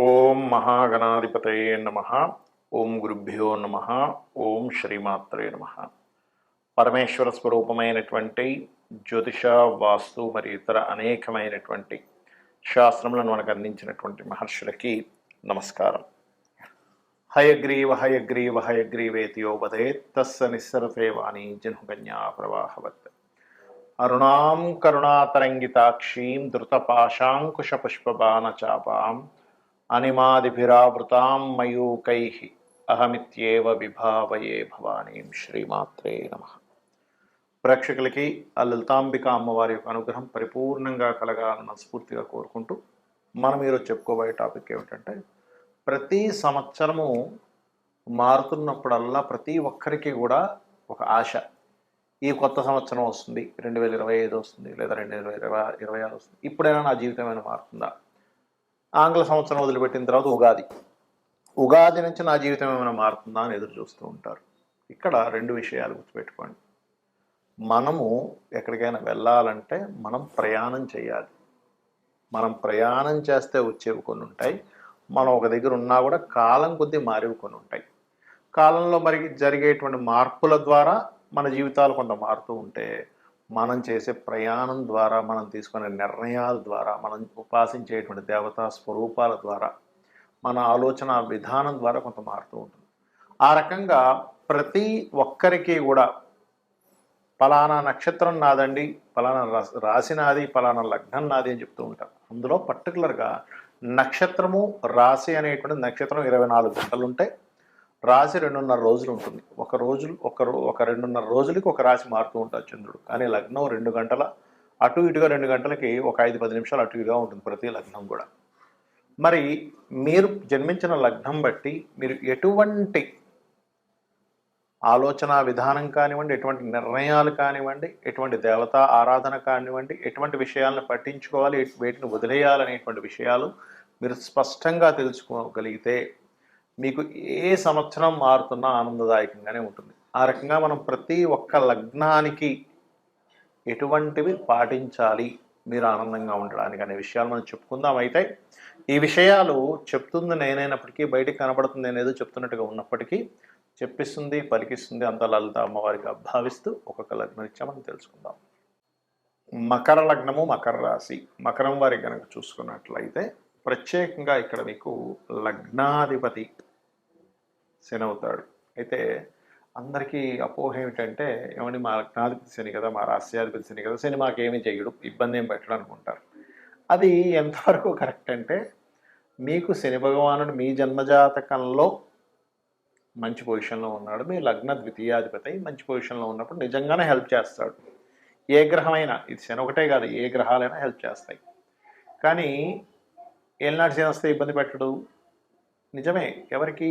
ఓం మహాగణాధిపతయే నమ. ఓం గురుభ్యో నమ. ఓం శ్రీమాత్రే నమ. పరమేశ్వర స్వరూపమైనటువంటి జ్యోతిష, వాస్తు మరియు ఇతర అనేకమైనటువంటి శాస్త్రములను మనకు అందించినటువంటి మహర్షులకి నమస్కారం. హయగ్రీవ హయగ్రీవ హయగ్రీవేతియోపదేత్ తస్స నిస్సరతే వాణి జన్మకన్యా ప్రవాహవత్. అరుణాం కరుణాతరంగితాక్షీం ధృతపాశాంకుశపుష్పబాణచాపాం అనిమాదిభిరావృతాం మయూకైః అహమిత్యేవ విభావయే భవానీం. శ్రీమాత్రే నమః. ప్రేక్షకులకి ఆ లలితాంబిక అమ్మవారి యొక్క అనుగ్రహం పరిపూర్ణంగా కలగాలని మనస్ఫూర్తిగా కోరుకుంటూ మనం ఈరోజు చెప్పుకోబోయే టాపిక్ ఏమిటంటే, ప్రతి సంవత్సరము మారుతున్నప్పుడల్లా ప్రతి ఒక్కరికి కూడా ఒక ఆశ. ఈ కొత్త సంవత్సరం వస్తుంది, 2025 వస్తుంది, లేదా 2026 వస్తుంది, ఇప్పుడైనా నా జీవితం ఏమైనా మారుతుందా? ఆంగ్ల సంవత్సరం వదిలిపెట్టిన తర్వాత ఉగాది నుంచి నా జీవితం ఏమైనా మారుతుందా అని ఎదురు చూస్తూ ఉంటారు. ఇక్కడ రెండు విషయాలు గుర్తుపెట్టుకోండి. మనము ఎక్కడికైనా వెళ్ళాలంటే మనం ప్రయాణం చేయాలి. మనం ప్రయాణం చేస్తే వచ్చేవి కొన్ని ఉంటాయి, మనం ఒక దగ్గర ఉన్నా కూడా కాలం కొద్దీ మారేవి కొన్ని ఉంటాయి. కాలంలో మరి జరిగేటువంటి మార్పుల ద్వారా మన జీవితాలు కొంత మారుతూ ఉంటే, మనం చేసే ప్రయాణం ద్వారా, మనం తీసుకునే నిర్ణయాల ద్వారా, మనం ఉపాసించేటువంటి దేవతా స్వరూపాల ద్వారా, మన ఆలోచన విధానం ద్వారా కొంత మారుతూ ఉంటుంది. ఆ రకంగా ప్రతి ఒక్కరికి కూడా పలానా నక్షత్రం నాదండి, పలానా రాశి నాది, పలానా లగ్నం నాది అని చెప్తూ ఉంటారు. అందులో పర్టికులర్గా నక్షత్రము, రాశి అనేటువంటి నక్షత్రం 24 గంటలు ఉంటే, రాశి 2.5 రోజులు ఉంటుంది. ఒక 2.5 రోజులకి ఒక రాశి మారుతూ ఉంటాడు చంద్రుడు. కానీ లగ్నం 2 గంటల అటు ఇటుగా, 2 గంటలకి ఒక 5-10 నిమిషాలు అటు ఇటుగా ఉంటుంది ప్రతి లగ్నం కూడా. మరి మీరు జన్మించిన లగ్నం బట్టి మీరు ఎటువంటి ఆలోచన విధానం కానివ్వండి, ఎటువంటి నిర్ణయాలు కానివ్వండి, ఎటువంటి దేవతా ఆరాధన కానివ్వండి, ఎటువంటి విషయాలను పట్టించుకోవాలి, వేటిని వదిలేయాలనేటువంటి విషయాలు మీరు స్పష్టంగా తెలుసుకోగలిగితే మీకు ఏ సంవత్సరం మారుతున్నా ఆనందదాయకంగానే ఉంటుంది. ఆ రకంగా మనం ప్రతి ఒక్క లగ్నానికి ఎటువంటివి పాటించాలి మీరు ఆనందంగా ఉండడానికి అనే విషయాలు మనం చెప్పుకుందాం. అయితే ఈ విషయాలు చెప్తుంది నేనైనప్పటికీ, బయటికి కనబడుతుంది నేనేదో చెప్తున్నట్టుగా ఉన్నప్పటికీ, చెప్పిస్తుంది పలికిస్తుంది అంత లలిత అమ్మవారిగా భావిస్తూ ఒక్కొక్క లగ్నం ఇచ్చా మనం తెలుసుకుందాం. మకర లగ్నము, మకర రాశి. మకరం వారికి కనుక చూసుకున్నట్లయితే ప్రత్యేకంగా ఇక్కడ మీకు లగ్నాధిపతి శని అవుతాడు. అయితే అందరికీ అపోహ ఏమిటంటే, ఏమండి మా లగ్నాధిపతి శని కదా, మా రాశ్యాధిపతి శని కదా, శని మాకేమీ చేయడు, ఇబ్బంది ఏం పెట్టడం అనుకుంటారు. అది ఎంతవరకు కరెక్ట్ అంటే, మీకు శని భగవానుడు మీ జన్మజాతకంలో మంచి పొజిషన్లో ఉన్నాడు, మీ లగ్న ద్వితీయాధిపతి మంచి పొజిషన్లో ఉన్నప్పుడు నిజంగానే హెల్ప్ చేస్తాడు. ఏ గ్రహమైనా, ఇది శని ఒకటే కాదు, ఏ గ్రహాలైనా హెల్ప్ చేస్తాయి. కానీ ఏలినాటి శని వస్తే ఇబ్బంది పెట్టడు. నిజమే, ఎవరికి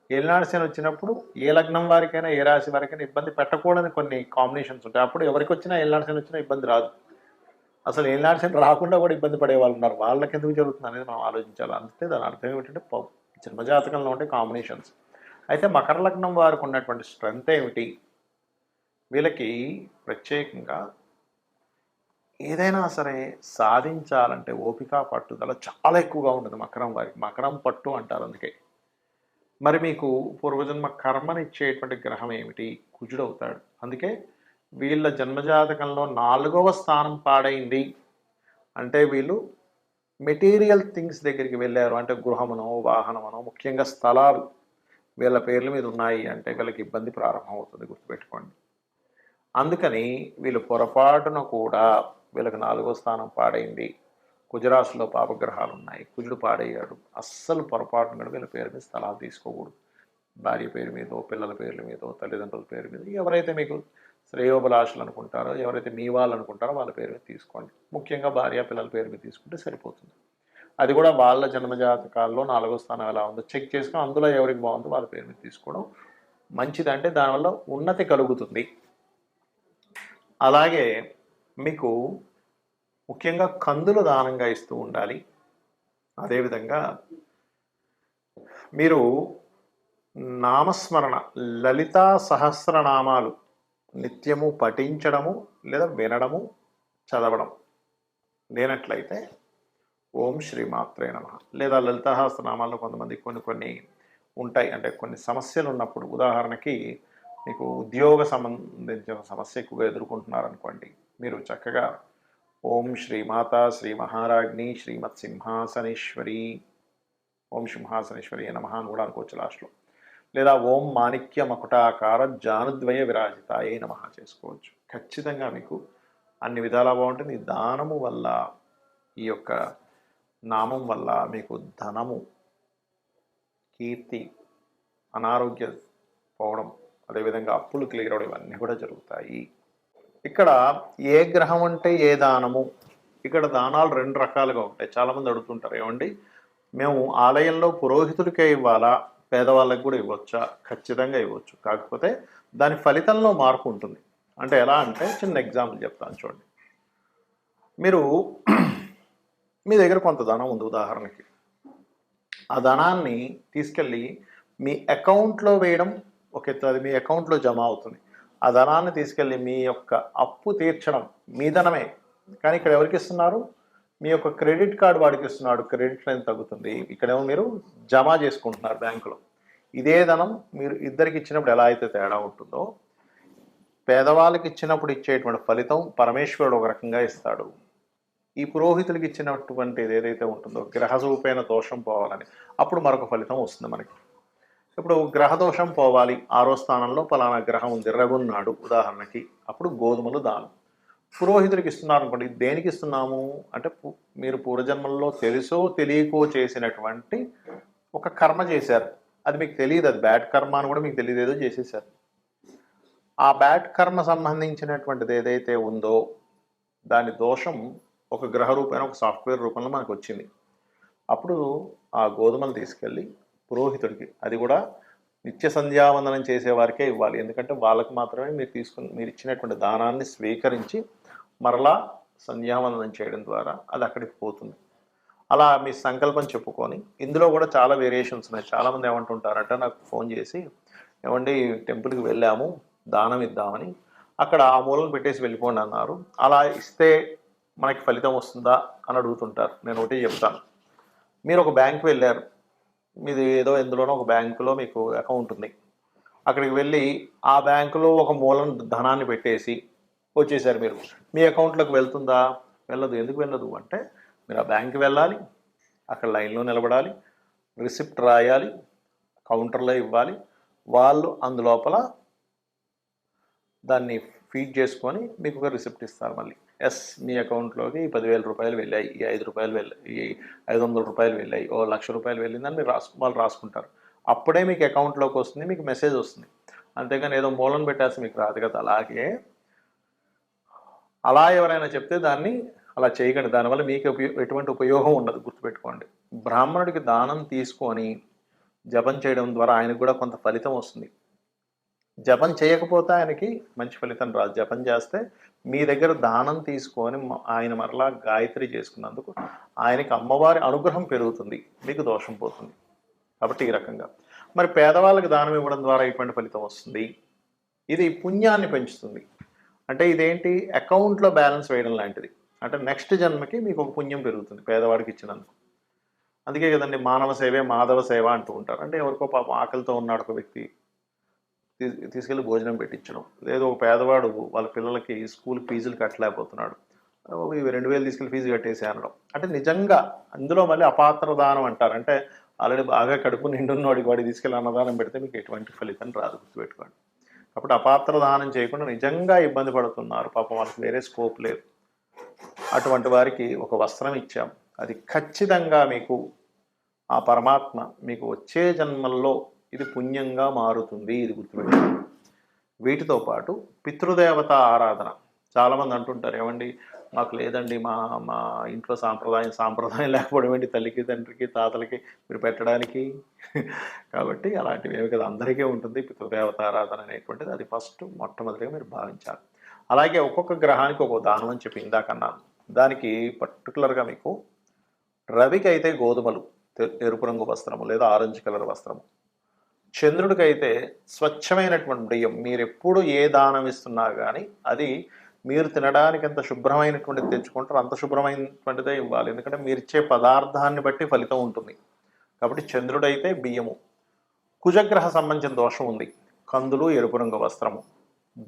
ఏలినాటి శని వచ్చినప్పుడు ఏ లగ్నం వారికైనా, ఏ రాశి వారికైనా ఇబ్బంది పెట్టకూడని కొన్ని కాంబినేషన్స్ ఉంటాయి. అప్పుడు ఎవరికి వచ్చినా ఏలినాటి శని వచ్చినా ఇబ్బంది రాదు. అసలు ఏలినాటి శని రాకుండా కూడా ఇబ్బంది పడే వాళ్ళు ఉన్నారు. వాళ్ళకి ఎందుకు జరుగుతుంది అనేది మనం ఆలోచించాలి. అంతే దాని అర్థం ఏమిటంటే, జన్మజాతకంలో ఉంటే కాంబినేషన్స్. అయితే మకర లగ్నం వారికి ఉన్నటువంటి స్ట్రెంత్ ఏమిటి? వీళ్ళకి ప్రత్యేకంగా ఏదైనా సరే సాధించాలంటే ఓపిక, పట్టుదల చాలా ఎక్కువగా ఉంటుంది మకరం వారికి. మకరం పట్టు అంటారు అందుకే. మరి మీకు పూర్వజన్మ కర్మనిచ్చేటువంటి గ్రహం ఏమిటి? కుజుడు అవుతాడు. అందుకే వీళ్ళ జన్మజాతకంలో 4వ స్థానం పాడైంది అంటే వీళ్ళు మెటీరియల్ థింగ్స్ దగ్గరికి వెళ్ళారు అంటే, గృహమనో వాహనమనో ముఖ్యంగా స్థలాలు వీళ్ళ పేర్ల మీద ఉన్నాయి అంటే వీళ్ళకి ఇబ్బంది ప్రారంభమవుతుంది, గుర్తుపెట్టుకోండి. అందుకని వీళ్ళు పొరపాటున కూడా, వీళ్ళకి 4వ స్థానం పాడైంది, కుజరాశిలో పాపగ్రహాలు ఉన్నాయి, కుజుడు పాడయ్యాడు, అస్సలు పొరపాటున కూడా వీళ్ళ పేరు మీద స్థలాలు తీసుకోకూడదు. భార్య పేరు మీదో, పిల్లల పేర్ల మీదో, తల్లిదండ్రుల పేరు మీద, ఎవరైతే మీకు శ్రేయోభిలాషులు అనుకుంటారో, ఎవరైతే మీ వాళ్ళు అనుకుంటారో వాళ్ళ పేరు మీద తీసుకోండి. ముఖ్యంగా భార్య పిల్లల పేరు మీద తీసుకుంటే సరిపోతుంది. అది కూడా వాళ్ళ జన్మజాతకాల్లో 4వ స్థానం ఎలా ఉందో చెక్ చేసుకుని అందులో ఎవరికి బాగుందో వాళ్ళ పేరు మీద తీసుకోవడం మంచిదంటే దానివల్ల ఉన్నతి కలుగుతుంది. అలాగే మీకు ముఖ్యంగా కందులు దానంగా ఇస్తూ ఉండాలి. అదేవిధంగా మీరు నామస్మరణ, లలితా సహస్రనామాలు నిత్యము పఠించడము లేదా వినడము, చదవడం లేనట్లయితే ఓం శ్రీమాత్రే నమః. లేదా లలితాసహస్రనామాల్లో కొంతమంది కొన్ని ఉంటాయి. అంటే కొన్ని సమస్యలు ఉన్నప్పుడు ఉదాహరణకి మీకు ఉద్యోగ సంబంధించిన సమస్య ఎక్కువగా ఎదుర్కొంటున్నారనుకోండి. మీరు చక్కగా ఓం శ్రీమాత శ్రీ మహారాజ్ఞి శ్రీమత్ సింహాసనేశ్వరి ఓం సింహాసనేశ్వరి నమః అని కూడా అనుకోవచ్చు లాస్ట్‌లో. లేదా ఓం మాణిక్య మకుటాకార జానుద్వయ విరాజితాయే నమః చేసుకోవచ్చు. ఖచ్చితంగా మీకు అన్ని విధాలా బాగుంటుంది. ఈ దానము వల్ల, ఈ యొక్క నామం వల్ల మీకు ధనము, కీర్తి, అనారోగ్యం పోవడం, అదేవిధంగా అప్పులు క్లియర్ అవడం ఇవన్నీ కూడా జరుగుతాయి. ఇక్కడ ఏ గ్రహం అంటే ఏ దానము? ఇక్కడ దానాలు 2 రకాలుగా ఉంటాయి. చాలామంది అడుగుతుంటారు, ఏమండి మేము ఆలయంలో పురోహితుడికే ఇవ్వాలా, పేదవాళ్ళకి కూడా ఇవ్వచ్చా? ఖచ్చితంగా ఇవ్వచ్చు. కాకపోతే దాని ఫలితంలో మార్పు ఉంటుంది. అంటే ఎలా అంటే చిన్న ఎగ్జాంపుల్ చెప్తాను చూడండి. మీరు మీ దగ్గర కొంత ధనం ఉంది ఉదాహరణకి. ఆ ధనాన్ని తీసుకెళ్ళి మీ అకౌంట్లో వేయడం ఒక ఎత్తు, అది మీ అకౌంట్లో జమ అవుతుంది. ఆ ధనాన్ని తీసుకెళ్ళి మీ యొక్క అప్పు తీర్చడం మీ ధనమే, కానీ ఇక్కడ ఎవరికి ఇస్తున్నారు? మీ యొక్క క్రెడిట్ కార్డు వాడికి ఇస్తున్నాడు. క్రెడిట్ లైన్ తగ్గుతుంది. ఇక్కడేమో మీరు జమ చేసుకుంటున్నారు బ్యాంకులో. ఇదే ధనం మీరు ఇద్దరికి ఇచ్చినప్పుడు ఎలా అయితే తేడా ఉంటుందో, పేదవాళ్ళకి ఇచ్చినప్పుడు ఇచ్చేటువంటి ఫలితం పరమేశ్వరుడు ఒక రకంగా ఇస్తాడు. ఈ పురోహితులకి ఇచ్చినటువంటిది ఏదైతే ఉంటుందో గ్రహరూపేణ దోషం పోవాలని, అప్పుడు మరొక ఫలితం వస్తుంది మనకి. ఇప్పుడు గ్రహదోషం పోవాలి, 6వ స్థానంలో పలానా గ్రహం ఉంది, రగున్నాడు ఉదాహరణకి, అప్పుడు గోధుమలు దానం. పురోహితుడికి ఇస్తున్నారు అనుకోండి, దేనికి ఇస్తున్నాము అంటే మీరు పూర్వజన్మల్లో తెలుసో తెలియకో చేసినటువంటి ఒక కర్మ చేశారు. అది మీకు తెలియదు, అది బ్యాడ్ కర్మ అని కూడా మీకు తెలియదు, ఏదో చేసేసారు. ఆ బ్యాడ్ కర్మ సంబంధించినటువంటిది ఏదైతే ఉందో దాని దోషం ఒక గ్రహ రూపంలో, ఒక సాఫ్ట్వేర్ రూపంలో మనకు వచ్చింది. అప్పుడు ఆ గోధుమలు తీసుకెళ్ళి పురోహితుడికి, అది కూడా నిత్య సంధ్యావందనం చేసేవారికే ఇవ్వాలి. ఎందుకంటే వాళ్ళకి మాత్రమే మీరు ఇచ్చినటువంటి దానాన్ని స్వీకరించి మరలా సంధ్యావందనం చేయడం ద్వారా అది అక్కడికి పోతుంది. అలా మీ సంకల్పం చెప్పుకొని, ఇందులో కూడా చాలా వేరియేషన్స్ ఉన్నాయి. చాలామంది ఏమంటుంటారంటే నాకు ఫోన్ చేసి, ఏమండి టెంపుల్కి వెళ్ళాము దానం ఇద్దామని, అక్కడ ఆ మూలను పెట్టేసి వెళ్ళిపోండి అన్నారు, అలా ఇస్తే మనకి ఫలితం వస్తుందా అని అడుగుతుంటారు. నేను ఒకటి చెప్తాను. మీరు ఒక బ్యాంక్ వెళ్ళారు, మీది ఏదో ఎందులోనో ఒక బ్యాంకులో మీకు అకౌంట్ ఉంది. అక్కడికి వెళ్ళి ఆ బ్యాంకులో ఒక మూలం ధనాన్ని పెట్టేసి వచ్చేసారు. మీరు మీ అకౌంట్లోకి వెళ్తుందా? వెళ్ళదు. ఎందుకు వెళ్ళదు అంటే, మీరు ఆ బ్యాంక్కి వెళ్ళాలి, అక్కడ లైన్లో నిలబడాలి, రిసిప్ట్ రాయాలి, కౌంటర్లో ఇవ్వాలి, వాళ్ళు అందులోపల దాన్ని ఫీడ్ చేసుకొని మీకు ఒక రిసిప్ట్ ఇస్తారు. మళ్ళీ ఎస్ మీ అకౌంట్లోకి ఈ 10,000 రూపాయలు వెళ్ళాయి, ఈ 5 రూపాయలు వెళ్ళాయి, ఈ 500 రూపాయలు వెళ్ళాయి, ఓ 1,00,000 రూపాయలు వెళ్ళిందని మీరు వాళ్ళు రాసుకుంటారు. అప్పుడే మీకు అకౌంట్లోకి వస్తుంది, మీకు మెసేజ్ వస్తుంది. అంతేగాని ఏదో మూలం పెట్టేసి మీకు రాదు కదా. అలాగే అలా ఎవరైనా చెప్తే దాన్ని అలా చేయకండి. దానివల్ల మీకు ఎటువంటి ఉపయోగం ఉండదు, గుర్తుపెట్టుకోండి. బ్రాహ్మణుడికి దానం తీసుకొని జపం చేయడం ద్వారా ఆయనకు కూడా కొంత ఫలితం వస్తుంది. జపం చేయకపోతే ఆయనకి మంచి ఫలితం రాదు. జపం చేస్తే మీ దగ్గర దానం తీసుకొని ఆయన మరలా గాయత్రి చేసుకున్నందుకు ఆయనకి అమ్మవారి అనుగ్రహం పెరుగుతుంది, మీకు దోషం పోతుంది. కాబట్టి ఈ రకంగా మరి పేదవాళ్ళకి దానం ఇవ్వడం ద్వారా ఎటువంటి ఫలితం వస్తుంది? ఇది పుణ్యాన్ని పెంచుతుంది. అంటే ఇదేంటి, అకౌంట్లో బ్యాలెన్స్ వేయడం లాంటిది. అంటే నెక్స్ట్ జన్మకి మీకు ఒక పుణ్యం పెరుగుతుంది పేదవాడికి ఇచ్చినందుకు. అందుకే కదండి మానవ సేవే మాధవ సేవ అంటూ ఉంటారు. అంటే ఎవరికో పాపం ఆకలితో ఉన్నాడు ఒక వ్యక్తి, తీసుకెళ్ళి భోజనం పెట్టించడం. లేదు ఒక పేదవాడు వాళ్ళ పిల్లలకి స్కూల్ ఫీజులు కట్టలేకపోతున్నాడు, ఇవి 2,000 తీసుకెళ్ళి ఫీజు కట్టేసి అనడం. అంటే నిజంగా అందులో మళ్ళీ అపాత్ర దానం అంటారు. అంటే ఆల్రెడీ బాగా కడుపు నిండున్నవాడికి వాడికి తీసుకెళ్ళి అన్నదానం పెడితే మీకు ఎటువంటి ఫలితం రాదు, గుర్తుపెట్టుకోండి. కాబట్టి అపాత్ర దానం చేయకుండా నిజంగా ఇబ్బంది పడుతున్నారు, పాపం వాళ్ళకి వేరే స్కోప్ లేదు, అటువంటి వారికి ఒక వస్త్రం ఇచ్చాం. అది ఖచ్చితంగా మీకు ఆ పరమాత్మ మీకు వచ్చే జన్మల్లో ఇది పుణ్యంగా మారుతుంది, ఇది గుర్తుపెట్టుకోండి. వీటితో పాటు పితృదేవత ఆరాధన. చాలామంది అంటుంటారు, ఏమండి మాకు లేదండి, మా మా ఇంట్లో సాంప్రదాయం లేకపోవడం ఏంటి, తల్లికి తండ్రికి తాతలకి మీరు పెట్టడానికి. కాబట్టి అలాంటివి ఏమి కదా, అందరికీ ఉంటుంది పితృదేవత ఆరాధన అనేటువంటిది. అది మొట్టమొదటిగా మీరు భావించాలి. అలాగే ఒక్కొక్క గ్రహానికి ఒక్కొక్క దానం అని చెప్పి ఇందాకన్నాను. దానికి పర్టికులర్గా మీకు రవికి అయితే గోధుమలు, ఎరుపు రంగు వస్త్రము లేదా ఆరెంజ్ కలర్ వస్త్రము. చంద్రుడికైతే స్వచ్ఛమైనటువంటి బియ్యం. మీరు ఎప్పుడు ఏ దానం ఇస్తున్నా కానీ అది మీరు తినడానికి ఎంత శుభ్రమైనటువంటిది తెచ్చుకుంటారో అంత శుభ్రమైనటువంటిదే ఇవ్వాలి. ఎందుకంటే మీరు ఇచ్చే పదార్థాన్ని బట్టి ఫలితం ఉంటుంది. కాబట్టి చంద్రుడైతే బియ్యము. కుజగ్రహ సంబంధించిన దోషం ఉంది, కందులు, ఎరుపు రంగు వస్త్రము.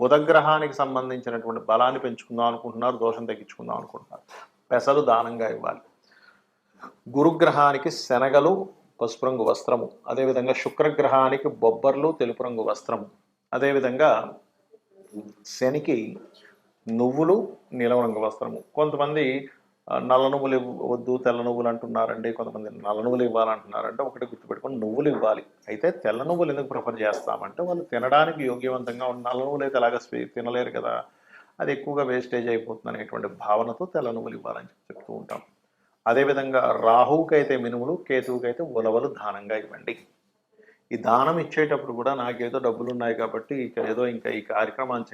బుధగ్రహానికి సంబంధించినటువంటి బలాన్ని పెంచుకుందాం అనుకుంటున్నారు, దోషం తగ్గించుకుందాం అనుకుంటున్నారు, పెసలు దానంగా ఇవ్వాలి. గురుగ్రహానికి శనగలు, పసుపు రంగు వస్త్రము. అదేవిధంగా శుక్రగ్రహానికి బొబ్బర్లు, తెలుపు రంగు వస్త్రము. అదేవిధంగా శనికి నువ్వులు, నీలం రంగు వస్త్రము. కొంతమంది నల్ల నువ్వులు వద్దు తెల్ల నువ్వులు అంటున్నారండి, కొంతమంది నల్ల నువ్వులు ఇవ్వాలంటున్నారంటే ఒకటి గుర్తుపెట్టుకొని నువ్వులు ఇవ్వాలి. అయితే తెల్ల నువ్వులు ఎందుకు ప్రిఫర్ చేస్తామంటే వాళ్ళు తినడానికి యోగ్యవంతంగా ఉన్న నల్ల నువ్వులు అయితే అలాగా తినలేరు కదా, అది ఎక్కువగా వేస్టేజ్ అయిపోతుంది అనేటువంటి భావనతో తెల్ల నువ్వులు ఇవ్వాలని చెప్తూ ఉంటాం. అదేవిధంగా రాహువుకి అయితే మినుములు, కేతువుకి అయితే ఉలవలు దానంగా ఇవ్వండి. ఈ దానం ఇచ్చేటప్పుడు కూడా నాకేదో డబ్బులు ఉన్నాయి కాబట్టి ఏదో ఇంకా ఈ కార్యక్రమాన్ని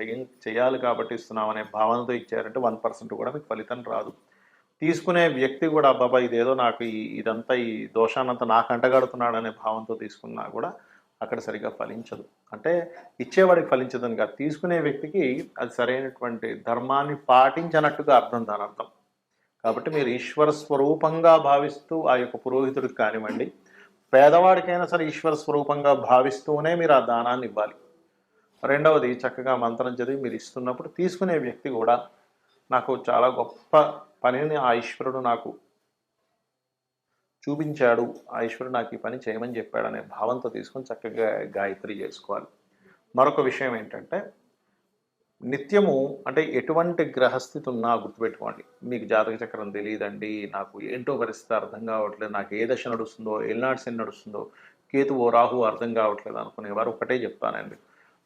చేయాలి కాబట్టి ఇస్తున్నాం అనే భావనతో ఇచ్చారంటే 1% కూడా మీకు ఫలితం రాదు. తీసుకునే వ్యక్తి కూడా బాబా ఇదేదో నాకు ఇదంతా ఈ దోషాన్నంతా నాకు అంటగడుతున్నాడు అనే భావంతో తీసుకున్నా కూడా అక్కడ సరిగా ఫలించదు. అంటే ఇచ్చేవాడికి ఫలించదని కాదు, తీసుకునే వ్యక్తికి అది సరైనటువంటి ధర్మాన్ని పాటించనట్టుగా అర్థం దాని అర్థం. కాబట్టి మీరు ఈశ్వర స్వరూపంగా భావిస్తూ ఆ యొక్క పురోహితుడికి కానివ్వండి, పేదవాడికైనా సరే ఈశ్వర స్వరూపంగా భావిస్తూనే మీరు ఆ దానాన్ని ఇవ్వాలి. రెండవది, చక్కగా మంత్రం చదివి మీరు ఇస్తున్నప్పుడు తీసుకునే వ్యక్తి కూడా నాకు చాలా గొప్ప పనిని ఆ ఈశ్వరుడు నాకు చూపించాడు, ఆ ఈశ్వరుడు నాకు ఈ పని చేయమని చెప్పాడు అనే భావంతో తీసుకొని చక్కగా గాయత్రి చేసుకోవాలి. మరొక విషయం ఏంటంటే నిత్యము అంటే ఎటువంటి గ్రహస్థితి ఉన్నా గుర్తుపెట్టుకోండి. మీకు జాతక చక్రం తెలియదండి, నాకు ఏంటో పరిస్థితి అర్థం కావట్లేదు, నాకు ఏ దశ నడుస్తుందో, ఏళ్ళనాటి శని నడుస్తుందో, కేతువో రాహు అర్థం కావట్లేదు అనుకునేవారు ఒకటే చెప్తానండి.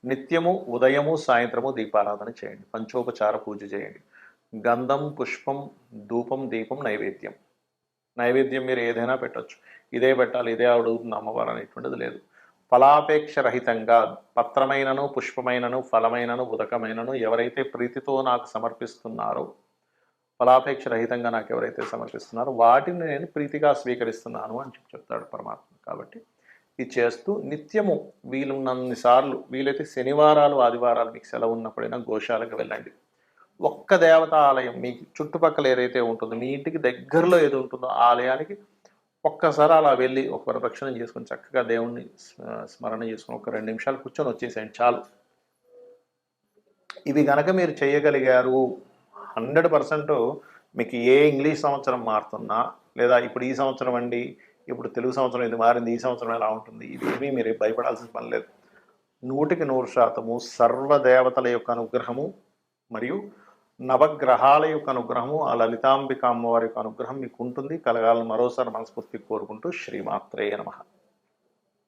నిత్యము ఉదయము సాయంత్రము దీపారాధన చేయండి, పంచోపచార పూజ చేయండి. గంధం, పుష్పం, ధూపం, దీపం, నైవేద్యం. నైవేద్యం మీరు ఏదైనా పెట్టచ్చు, ఇదే పెట్టాలి ఇదే అడుగుతుంది అమ్మవారు అనేటువంటిది లేదు. ఫలాపేక్ష రహితంగా పత్రమైనను, పుష్పమైనను, ఫలమైనను, ఉదకమైనను ఎవరైతే ప్రీతితో నాకు సమర్పిస్తున్నారో, ఫలాపేక్ష రహితంగా నాకు ఎవరైతే సమర్పిస్తున్నారో వాటిని నేను ప్రీతిగా స్వీకరిస్తున్నాను అని చెప్తాడు పరమాత్మ. కాబట్టి ఇది చేస్తూ నిత్యము వీలున్నన్నిసార్లు, వీలైతే శనివారాలు ఆదివారాలు మీకు సెలవు ఉన్నప్పుడైనా గోశాలకు వెళ్ళండి. ఒక్క దేవతా ఆలయం మీకు చుట్టుపక్కల ఏదైతే ఉంటుందో, మీ ఇంటికి దగ్గరలో ఏది ఉంటుందో ఆలయానికి ఒక్కసారి అలా వెళ్ళి ఒక ప్రదక్షిణం చేసుకొని చక్కగా దేవుణ్ణి స్మరణ చేసుకొని ఒక 2 నిమిషాలు కూర్చొని వచ్చేసేయండి చాలు. ఇవి కనుక మీరు చేయగలిగారు 100% మీకు ఏ ఇంగ్లీష్ సంవత్సరం మారుతున్నా, లేదా ఇప్పుడు ఈ సంవత్సరం అండి, ఇప్పుడు తెలుగు సంవత్సరం ఇది మారింది, ఈ సంవత్సరం ఎలా ఉంటుంది, ఇవేమీ మీరు భయపడాల్సిన పని లేదు. 100% సర్వదేవతల యొక్క అనుగ్రహము మరియు నవగ్రహాల యొక్క అనుగ్రహము, ఆ లలితాంబిక అమ్మవారి యొక్క అనుగ్రహం మీకు ఉంటుంది, కలగాలని మరోసారి మనస్ఫూర్తి కోరుకుంటూ శ్రీమాత్రే నమః.